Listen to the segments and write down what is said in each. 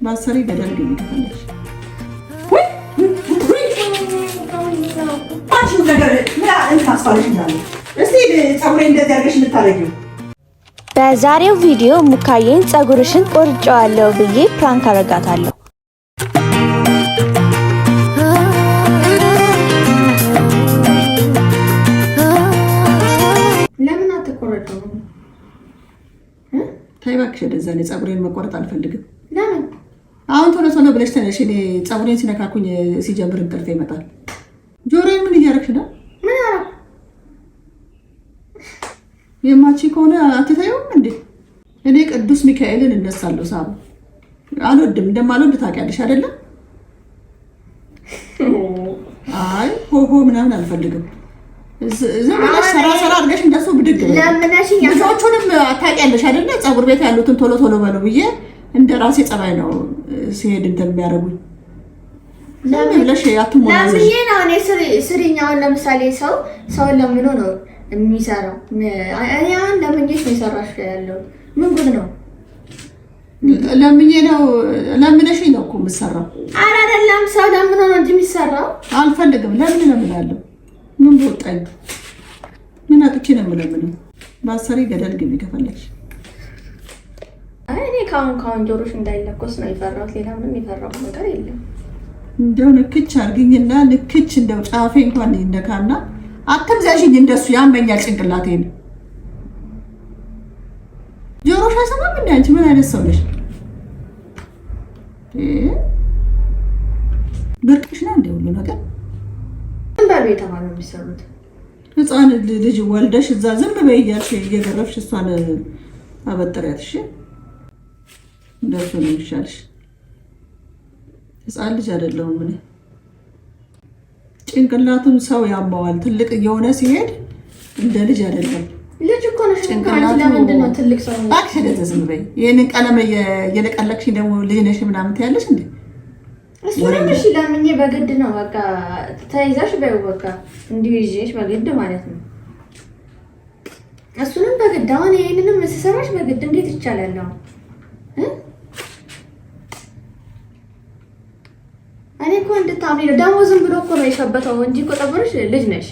ባሰሪ ገደል ግቢ ከፈለሽ አንቺ ነገር እንታስፋለሽ እንዳለ እስቲ ፀጉሬ እንደዚህ አድርገሽ የምታረጊው። በዛሬው ቪዲዮ ሙካዬን ፀጉርሽን ቆርጬዋለሁ ብዬ ፕራንክ አረጋታለሁ። ለምን አትቆረጠው? ተይ እባክሽ ወደዛ። እኔ ፀጉሬን መቆረጥ አልፈልግም። ለምን? አሁን ቶሎ ቶሎ ብለሽ ተነሽ። እኔ ፀጉሬን ሲነካኩኝ ሲጀምር እንቅልፌ ይመጣል። ጆሮዬን ምን እያደረግሽ ነው? ምን አደረኩ? የማቺ ከሆነ አትታዩም እንዴ? እኔ ቅዱስ ሚካኤልን እነሳለሁ። ሳቡ አልወድም፣ እንደማልወድ ታውቂያለሽ አይደለም? አይ ሆሆ ምናምን አልፈልግም። ዝም ብለሽ ሰራ ሰራ አድርገሽ እንደሱ ብድግ ብለሽ ለምነሽኝ ብዙዎቹንም ታውቂያለሽ አይደለ? ፀጉር ቤት ያሉትን ቶሎ ቶሎ በሉ ብዬ እንደ ራሴ ጸባይ ነው ሲሄድ እንትን የሚያደርጉኝ። ለምን ብለሽ አትሞላሽ? ለምዬ ነው እኔ ስሪኛውን ለምሳሌ ሰውን ለምኖ ነው የሚሰራው። እኔ አሁን ለምኜሽ ነው የሰራሽ ያለው። ምን ጉድ ነው? ለምኜ ነው ለምነሽ ነው እኮ የምሰራው። ኧረ አይደለም፣ ሰው ለምኖ ነው እንጂ የሚሰራው። አልፈልግም። ለምን ለምናለሁ? ምን በወጣኝ? ምን አጥቼ ነው የምለምነው? ባሰሪ ገደል ግቢ ከፈለግሽ። አይ እኔ ካሁን ጆሮሽ እንዳይለኮስ ነው የፈራሁት። ሌላ ምንም የፈራሁት ነገር የለም። እንደው ንክች አድርጊኝና ንክች እንደው ጫፌ እንኳን ይነካና አትምዘሽኝ። እንደሱ ያመኛል ጭንቅላቴን። ጆሮሽ አይሰማም እንዴ? አንቺ ምን አይነት ሰው ነሽ? ብርቅሽ ነው እንደ ሁሉ ነገር በቤት አማን ነው የሚሰሩት። ህፃን ልጅ ወልደሽ እዛ ዝም በይ እያልሽ እየገረፍሽ እሷን አበጠሪያት። እሺ እንደሱ ነው የሚሻልሽ። ህፃን ልጅ አይደለሁም እኔ። ጭንቅላቱም ሰው ያማዋል። ትልቅ እየሆነ ሲሄድ እንደ ልጅ አይደለም። ልጅ እኮ ነሽ። ጭንቅላቱ ለምንድን ነው ትልቅ ሰው ነው? እባክሽ እንደዚህ ዝም በይ። ይሄንን ቀለም እየለቀለቅሽ ደግሞ ልጅ ነሽ ምናምን ትያለሽ እንዴ? እሱንም እሺ ለምኜ በግድ ነው በቃ ተይዛሽ በይው በቃ እንዲሁ ይዤሽ በግድ ማለት ነው። እሱንም በግድ አሁን ይሄንንም ስሰራሽ በግድ እንዴት ይቻላል? ነው እኔ እኮ እንድታምሪ ነው። ደግሞ ዝም ብሎ እኮ ነው የሸበተው እንጂ እኮ ፀጉርሽ ልጅ ነሽ።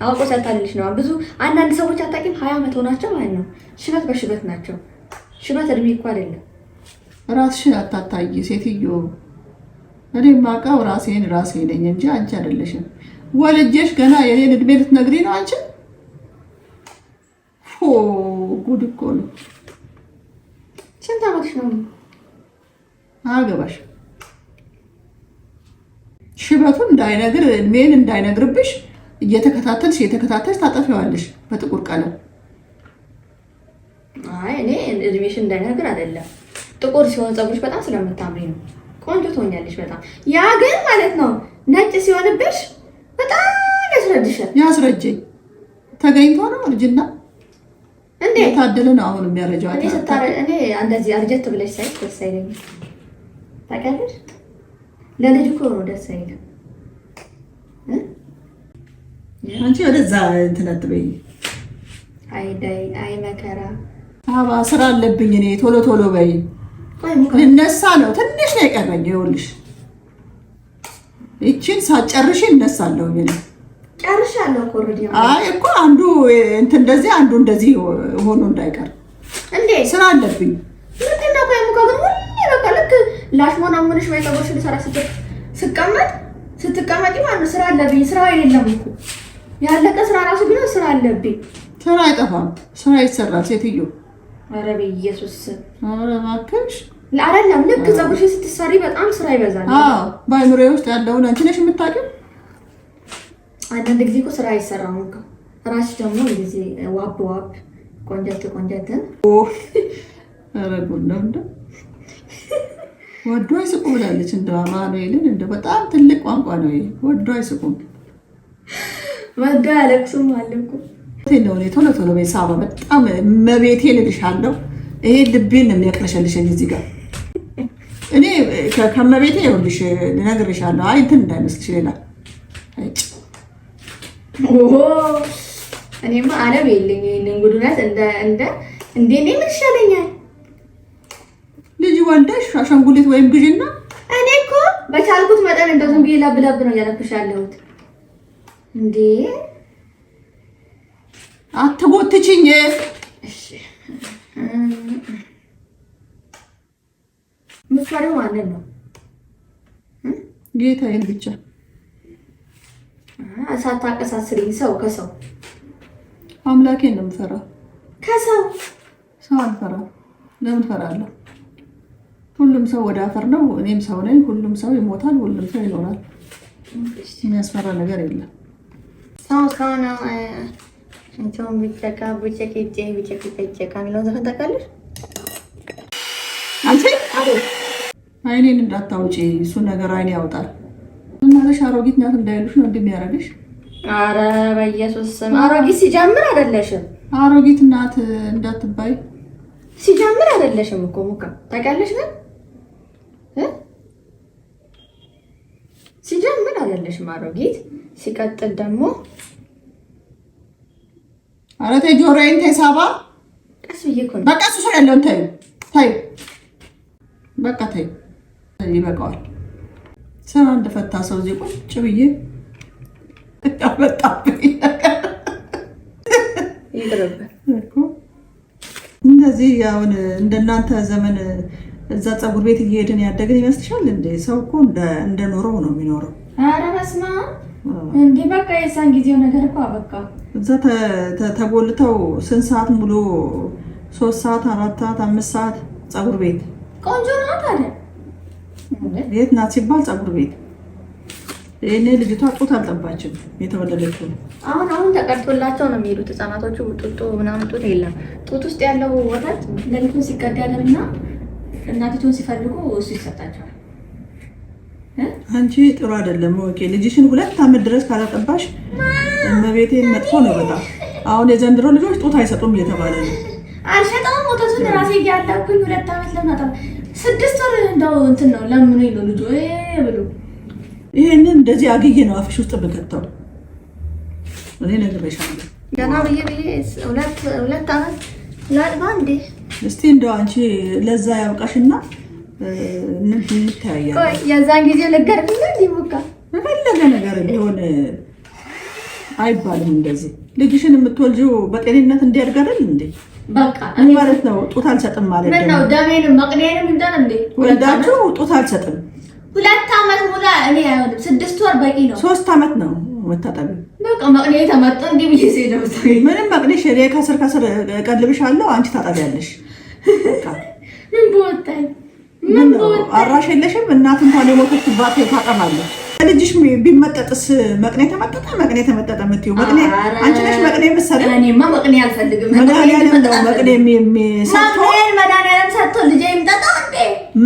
አውቆ ሰታልሽ ነው። ብዙ አንዳንድ ሰዎች አታውቂም 20 ዓመት ሆናቸው ማለት ነው ሽበት በሽበት ናቸው። ሽበት እድሜ እኮ አይደለም። ራስሽን አታታይ ሴትዮ። እኔ የማውቀው ራሴ ነኝ እንጂ አንቺ አይደለሽም። ወልጄሽ ገና የኔን እድሜ ልትነግሪ ነው አንቺ? ጉድ እኮ ነው። ስንት ዓመትሽ ነው? አገባሽ። ሽበቱን እንዳይነግር እድሜን እንዳይነግርብሽ እየተከታተልሽ ታጠፊዋለሽ በጥቁር ቀለም። አይ እኔ እድሜሽ እንዳይነግር አይደለም። ጥቁር ሲሆን ፀጉርሽ በጣም ስለምታምሪ ነው። ቆንጆ ትሆኛለሽ በጣም። ያ ግን ማለት ነው ነጭ ሲሆንብሽ በጣም ያስረድሻል። ያስረጀኝ ተገኝቶ ነው ልጅና እንዴ የታደለ ነው አሁን የሚያረጃው። እኔ እንደዚህ አርጀት ብለሽ ሳይ ደስ አይለኝም። ታውቂያለሽ ለልጅ እኮ ነው ደስ አይልም። አንቺ ወደዛ እንትን አትበይ። አይ መከራ ስራ አለብኝ እኔ። ቶሎ ቶሎ በይ። ልነሳ ነው። ትንሽ ነው የቀረኝ። ይኸውልሽ እቺን ሳጨርሽ እነሳለሁ። እኔ ጨርሻለሁ እኮ ኦልሬዲ። አይ እኮ አንዱ እንትን እንደዚህ አንዱ እንደዚህ ሆኖ እንዳይቀር እንዴ ስራ አለብኝ። ምንድን ነው ቆይ ሙካ ግን ሁሌ በቃ ልክ ላሽሞና ምንሽ ወይ ፀጉርሽ ልሰራ ስትቀመጪ ማለት ስራ አለብኝ። ስራ የለም እኮ ያለቀ ስራ ራሱ ቢሆን ስራ አለብኝ። ስራ አይጠፋም፣ ስራ ይሰራል ሴትዮ። ኧረ በኢየሱስ ኧረ እባክሽ አይደለም። ልክ ፀጉርሽ ስትሰሪ በጣም ስራ ይበዛል። አዎ በአእምሮዬ ውስጥ ያለውን አንቺ ነሽ የምታውቂው። አንዳንድ ጊዜ እኮ ስራ አይሰራም እኮ ራስሽ ደግሞ ጊዜ ዋብ ቆንጀትን ኧረ ጉድ ነው። እንደው ወዶ አይስቁ ብላለች። እንደው አማኑኤልን እንደው በጣም ትልቅ ቋንቋ ነው ይሄ። ወዶ አይስቁም ወዶ ያለቅሱም አለ እኮ። እኔ ቶሎ ቶሎ በይ ሳባ። በጣም መቤቴን እልሻለሁ። ይሄ ልቤን ነው የሚያቅለሸልሸኝ እዚህ ጋር። እኔ ከመቤቴ ይኸውልሽ እነግርሻለሁ። አይ እንትን እንዳይመስልሽ ሌላ እኔማ አለም የለኝ። ይሄንን ጉዱነት እንደ እኔ ምን ይሻለኛል? ልጅ ወልደሽ አሻንጉሊት ወይም ግዢና። እኔ እኮ በቻልኩት መጠን እንደው ዝም ብዬ ለብለብ ነው እያለኩሽ ያለሁት። እንዴ አትጎትችኝ። እሺ ምትፈሪው ማንን ነው? ጌታዬን ብቻ። ሳታቀሳስሪኝ ሰው ከሰው አምላኬን ነው የምፈራው። ከሰው ሰው አልፈራም። ለምን ፈራለሁ? ሁሉም ሰው ወደ አፈር ነው። እኔም ሰው ነኝ። ሁሉም ሰው ይሞታል። ሁሉም ሰው ይኖራል። የሚያስፈራ ነገር የለም። ሰው ከሆነ እንትን ቢጨቃ ቢጨቅጭ ቢጨቅጭ የሚለውን ዘፈን ታውቃለሽ? አንቺ አይኔን እንዳታውጪ። እሱ ነገር አይኔ ያወጣል። እናትሽ አሮጊት ናት እንዳይሉሽ ነው እንደሚያረግሽ። አረ በኢየሱስ ስም አሮጊት ሲጀምር አይደለሽም። አሮጊት ናት እንዳትባይ። ሲጀምር አይደለሽም እኮ ሙካ ታውቂያለሽ። ግን ሲጀምር አይደለሽም አሮጊት። ሲቀጥል ደግሞ አረ ተይ ጆሮዬን ተይ ሳባ። ቀስ ብዬ እኮ ነው በቃ እሱ ሰው ያለውን ተይው ተይው በቃ ተይው። ይበቃዋል። ስራ እንደፈታ ሰው እዚህ ቁጭ ብዬ አመጣብኝ ይቅርብህ እኮ። እንደዚህ አሁን እንደናንተ ዘመን እዛ ፀጉር ቤት እየሄድን ያደግን ይመስልሻል እንዴ? ሰው እኮ እንደ ኖረው ነው የሚኖረው። ኧረ በስመ አብ እንዴ! በቃ የዛን ጊዜው ነገር እኮ በቃ እዛ ተጎልተው ስንት ሰዓት ሙሉ 3 ሰዓት 4 ሰዓት 5 ሰዓት ፀጉር ቤት። ቆንጆ ናት ታዲያ። የት ናት ሲባል ፀጉር ቤት። እኔ ልጅቷ ጡት አልጠባችም የተወለደችው። አሁን ተቀርቶላቸው ነው የሚሄዱት ህፃናቶቹ። ጡት ምናምን ጡት የለም። ጡት ውስጥ ያለው ወተት ለሊቱን ሲቀዳ ያለና እናቲቱን ሲፈልጉ እሱ ይሰጣቸዋል። አንቺ ጥሩ አይደለም። ኦኬ ልጅሽን 2 ዓመት ድረስ ካላጠባሽ እመቤቴን መጥፎ ነው በጣም። አሁን የዘንድሮ ልጆች ጡት አይሰጡም እየተባለ ነው። አልሸጠውም ወተቱን ራሴ እያለኩኝ 2 ዓመት ለምን 6 ወር እንደው እንትን ነው ለምን ነው ልጁ ብሎ ይሄንን እንደዚህ አግዬ ነው አፍሽ ውስጥ ብከተው። እኔ ነግሬሻለሁ ገና ብዬ 2 ዓመት ላጥባ እንዴ። እስቲ እንደው አንቺ ለዛ ያውቃሽና እንታያለን። ቆይ የዛን ጊዜ ልገርብኝ እንዴ ሙካ በፈለገ ነገር ቢሆን አይባልም እንደዚህ። ልጅሽን የምትወልጂው በጤንነት እንዲያድግ አይደል እንዴ? በቃ ምን ማለት ነው? ጡት አልሰጥም ማለት ነው። ነው ደሜንም መቅኔንም እንትን እንዴ ወልዳችሁ ጡት አልሰጥም 2 ዓመት ሙላ እኔ አይሆንም 6 ወር በቂ ነው። 3 ዓመት ነው መታጠቢ። በቃ መቅኔ ተመጣ እንዴ ብዬ ሲደው ምንም መቅኔሽ ከስር ቀልብሻለሁ አንቺ ታጠቢያለሽ። በቃ ምን ቦታኝ ምን አራሽ የለሽም። እናት እንኳን የሞተችባት ታጠባለች። ልጅሽ ቢመጠጥስ መቅኔ ተመጠጠ የምትይው መቅኔ አንቺ ነሽ መቅኔ የምትሰሪው። እኔማ መቅኔ አልፈልግም። መድኃኒዓለም ነው መቅኔ መድኃኒዓለም ሰርቶ ልጄ ይምጠጣ እንዴ?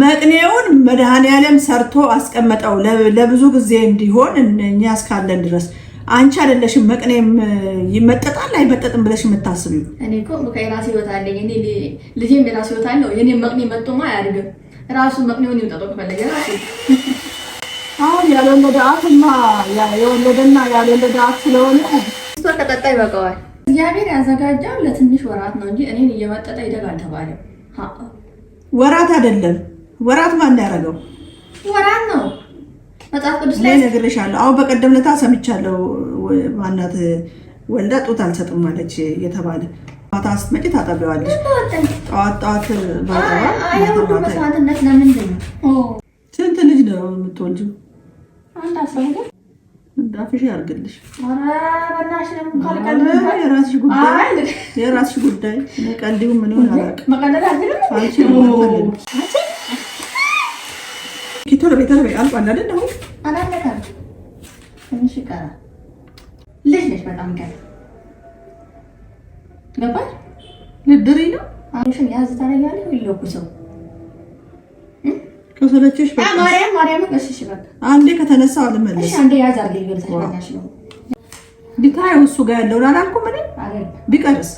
መቅኔውን መድኃኒዓለም ሰርቶ አስቀመጠው ለብዙ ጊዜ እንዲሆን እኛ እስካለን ድረስ። አንቺ አይደለሽም መቅኔም ይመጠጣል አይመጠጥም ብለሽ የምታስቢው። እኔ እኮ የራሴ ህይወት አለኝ። እኔ ልጄም የራሴ ህይወት አለው። የኔ መቅኔ መጥቶማ አያድግም። ራሱ መቅኔውን ይምጠጣው ከፈለገ ራሱ አሁን ያልወለደ አፍማ የወለደና ያልወለደ አፍ ስለሆነ ስቶር ተቀጣይ ይበቃዋል። እግዚአብሔር ያዘጋጀው ለትንሽ ወራት ነው እንጂ እኔን እየመጠጠ ይደግ አልተባለም። ወራት አይደለም። ወራት ማን ያደረገው? ወራት ነው መጽሐፍ ቅዱስ ላይ ነግሬሻለሁ። አሁን በቀደም ለታ ሰምቻለሁ። ማናት ወልዳ ጡት አልሰጥም ማለች የተባለ ማታ ስትመጪ ታጠቢዋለሽ። ጠዋት መስዋዕትነት ለምንድን ነው? ስንት ልጅ ነው የምትወልጂው? አንድ 12 እንዳፍሽ ያርግልሽ። የራስሽ ጉዳይ። ቀልዲው ምን ሆነ አላውቅም። ቶሎ በይ አልቋል አይደል? አሁን አላለቀም። ትንሽ ይቀራል። ልጅ ነሽ በጣም ይቀራል። ገባሽ? ልድሪ ነው አሁን ያዝ ታረጋለሽ ወይ ለቁሰው ከሰለችሽ በቃ ማርያም እሺ በቃ አንዴ ከተነሳው አልመለስ። እሺ አንዴ ያዝ አድርገኝ ወደታች ነው ቢታዩ እሱ ጋር ያለውን አላልኩም እኔ ቢቀርስ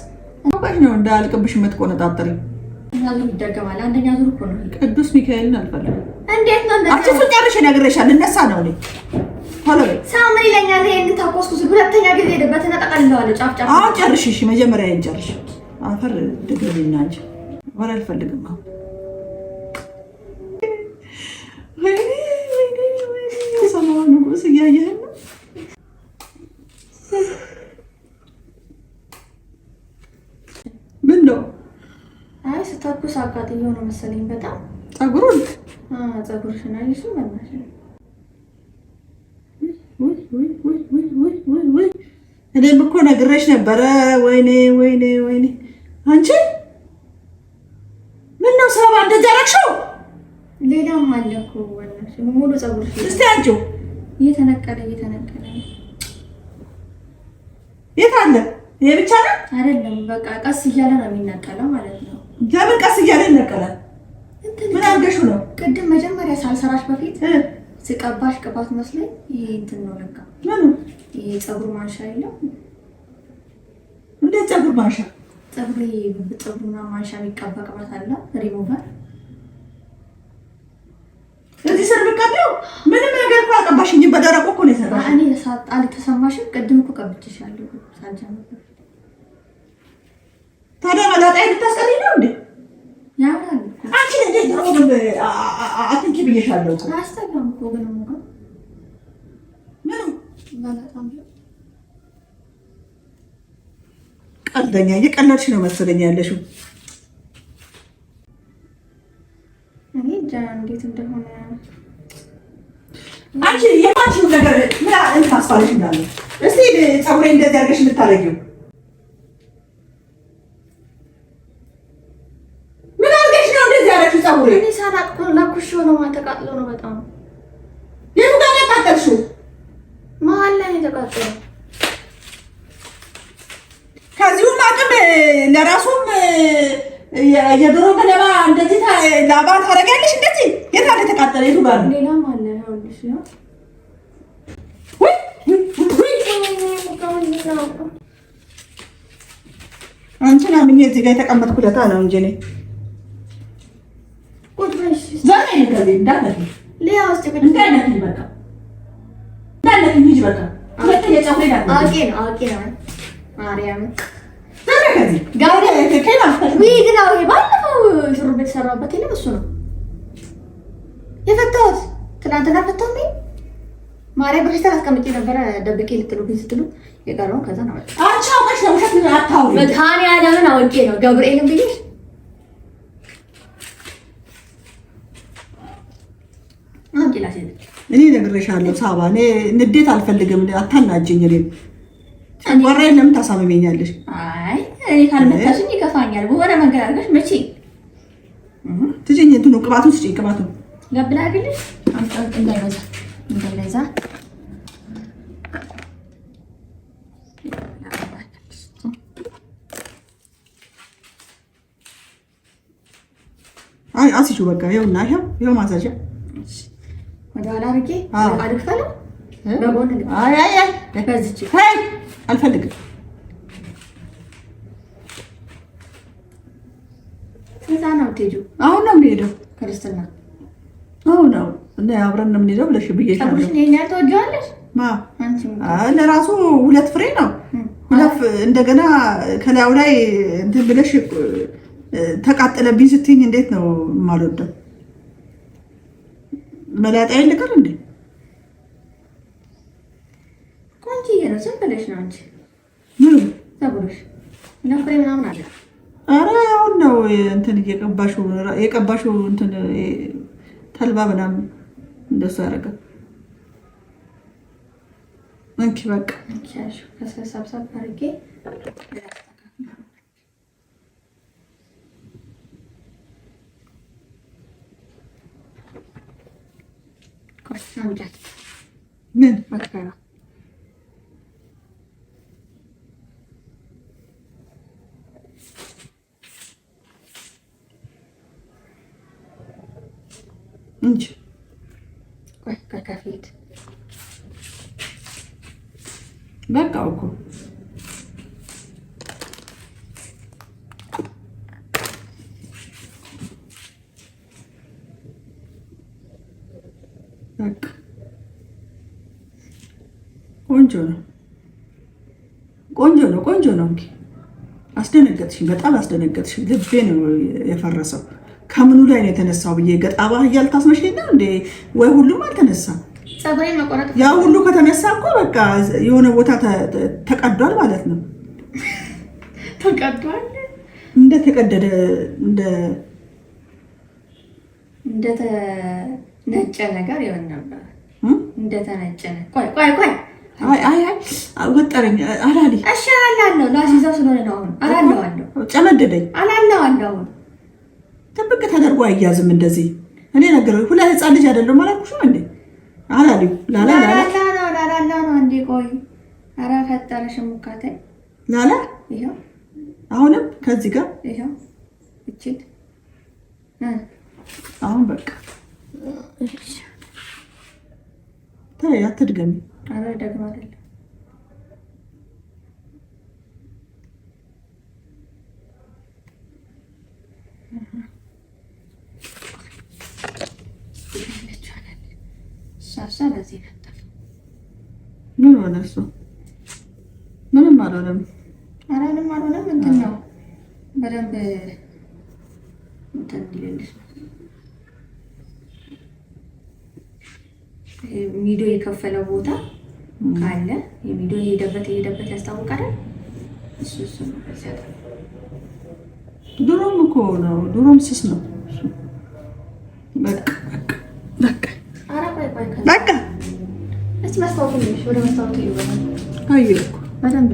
አውቃሽ ነው እንዳልቅብሽ የምትቆነጣጠሪ። ያዙ ይደገማል። አንደኛ ዙር እኮ ነው። ቅዱስ ሚካኤልን አልፈልግም። እንዴት ነው እንደዚህ? አትፉ ጨርሽ ነግሬሻለሁ። ልነሳ ነው እኔ ቶሎ በይ። ሳምን ይለኛል። ይሄን ተቆስኩስ ሁለተኛ ጊዜ ሄደበትና ጠቀልለዋለሁ። ጫፍ አሁን ጨርሽ። እሺ መጀመሪያ ይጨርሽ። አፈር ደግልኝና እንጂ ወራ አልፈልግም። አሁን መሰለኝ በጣም ፀጉሩን ፀጉርሽን አይሱ ማለት ነው። እኔም እኮ ነግሬሽ ነበረ። ወይኔ ወይኔ ወይኔ አንቺ ምን ነው ሳባ እንደዚህ አደረግሽው? ሌላም አለ እኮ ወላሂ ሙሉ ፀጉርሽ እስቲ አንቺው እየተነቀለ የት አለ? ይሄ ብቻ ነው አይደለም፣ በቃ ቀስ እያለ ነው የሚነቀለው ማለት ነው። ለምን ቀስ እያለ ይነቀላል? ምን አድርገሽው ነው? ቅድም መጀመሪያ ሳልሰራሽ በፊት ስቀባሽ ቅባት መስለኝ ይሄ እንትን ነው ለካ። ምኑ? ይሄ ፀጉር ማንሻ የለው እንዴ? ፀጉር ማንሻ? ፀጉርና ማንሻ የሚቀባ ቅባት አለ፣ ሪሙቨር። እዚህ ስር ብቀባው ምንም ነገር እኮ አቀባሽኝ። በደረቁ እኮ ነው የሰራሽ። እኔ አልተሰማሽም? ቅድም እኮ ቀብቼሻለሁ ሳልጀምር። ታዲያ መላጣ ልታስቀሪኝ ነው እንዴ? ያምራል እኮ አንቺ እንዴት ነው አትንኪ ብዬሻለሁ እኮ። አያስጠላም እኮ ግን ሞጋ ምኑ መላጣም ቀልደኛ እየቀለድሽ ነው መሰለኝ ያለሽው። እኔ እንጃ እንዴት እንደሆነ። አንቺ የማንቺው ነገር ምን እንታስፋለሽ እንዳለ እስቲ ፀጉሬ እንደዚህ አድርገሽ የምታረጊው ምን አድርገሽ ነው እንደዚህ ያደረግሽው? ፀጉሬ እኔ ሳላቅ ለኩሽ ነው ተቃጥሎ ነው በጣም። የቱ ጋር ነው ያቃጠልሽው? መሀል ላይ ነው የተቃጠለው። ከዚሁም አቅም ለራሱም የዶሮ ገለባ እንደዚህ ላባ ታደርጊያለሽ። እንደዚህ የት አለ የተቃጠለ? የቱ ጋር ነው? ሌላም አለ ይኸውልሽ ነው። አንቺን አምኜ እዚህ ጋር የተቀመጥኩ ለታ ነው እንጂ እኔ ዛሬ ከዚህ እንዳትነኪ እንዳትነኪ በቃ እንዳትነኪ ሂጂ በቃ ሁለተኛ ፀጉሬ አውቄ ነው ማርያምን ባለፈው ሹሩባ የተሰራበት የለም እሱ ነው የፈታሁት። ትናንትና ፈታሁ። ማርያም በፊት አስቀምጬ ነበረ ደብቄ ልጥሉብኝ ስትሉ የቀረውን ከዛ ነው አንቺ አውቀሽ ነው ውሸት አታውሪ። መድኃኒዓለምን አውቄ ነው ገብርኤልን ብዬሽ እኔ እነግርሻለሁ ሳባ፣ እኔ ንዴት አልፈልግም። አታናጅኝ። እኔ ወራዬን ለምን ታሳምመኛለሽ? አይ እኔ ካልመታሽኝ ይከፋኛል። በሆነ መንገድ አድርገሽ መቼ ትጭኝ እንትኑ ቅባቱን ስጭኝ። ቅባቱን ለብላ አይደልሽ አንተ እንዳይበዛ አይ አስይሹ በቃ ይኸውና፣ ይኸው ማሳጃ ወደ ኋላ አድርጌ አድርፈለው በጎን በዚች አልፈልግም። እዛ ነው የምትሄጂው? አሁን ነው የምሄደው ክርስትና። አሁን ነው እና አብረን ነው የምንሄደው ብለሽ ብዬሻለሁ። ትወጂዋለሽ? ለራሱ 2 ፍሬ ነው። እንደገና ከላዩ ላይ እንትን ብለሽ ተቃጠለብኝ ስትይኝ እንዴት ነው የማልወደው? መላጣዬ ልቀር እንዴ? ቆንጆዬ ነው። ዝም ብለሽ ነው እንጂ ምን ፀጉርሽ ነፍሬ ምናምን አለ። ኧረ አሁን ነው እንትን የቀባሽው እንትን ተልባ ምናምን እንደሱ ያደርጋል። እንኪ በቃ እንኪ ያሹ ከሰብሰብ አድርጌ ምን መከራ እንጂ ከፊት በቃ እኮ በቃ ቆንጆ ነው። እንጂ አስደነገጥሽኝ፣ በጣም አስደነገጥሽኝ። ልቤ ነው የፈረሰው። ከምኑ ላይ ነው የተነሳው ብዬ ገጣባ እያልታስመሽኝ ነው እንዴ? ወይ ሁሉም አልተነሳም። ያ ሁሉ ከተነሳ እኮ በቃ የሆነ ቦታ ተቀዷል ማለት ነው። ተቀዷል እንደ ተቀደደ እንደ እንደተነጨ ነገር ይሆን ነበር። እንደተነጨ ቆይ ወጠረኝ አላሊ። እሺ አላለሁ ላሲዛው ስለሆነ ነው። አሁን አላለሁ ጨመደደኝ። አላለሁ ጥብቅ ተደርጎ አያዝም እንደዚህ። እኔ ነገር ሁላ ህፃን ልጅ አይደለም አላልኩሽም እንዴ? አላሊ ላላ ነው እንዴ? ቆይ ኧረ ፈጠረሽ ሙካቴ ላላ። ይሄው አሁንም ከዚህ ጋር ይሄው እቺት አሁን በቃ ታይ አትድገሚ። ኧረ ደግሞ አይደለም ሳሳ በዚህ ነጠፍ ምን ሆነ? እሱ ምንም አልሆነም። ኧረ ምንም አልሆነም። እንትን ነው በደንብ እንትን እንዲልልሽ ነው። ሚዶ የከፈለው ቦታ ካለ የሚዶ የሄደበት ያስታውቃል። እሱ ነው በዚያ ድሮም እኮ ነው። ድሮም ስስ ነው። በቃ በቃ እስቲ መስታወቱ ነሽ ወደ መስታወቱ ይወጣል። አየሁ እኮ በደንብ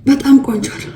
በጣም ቆንጆ ነው።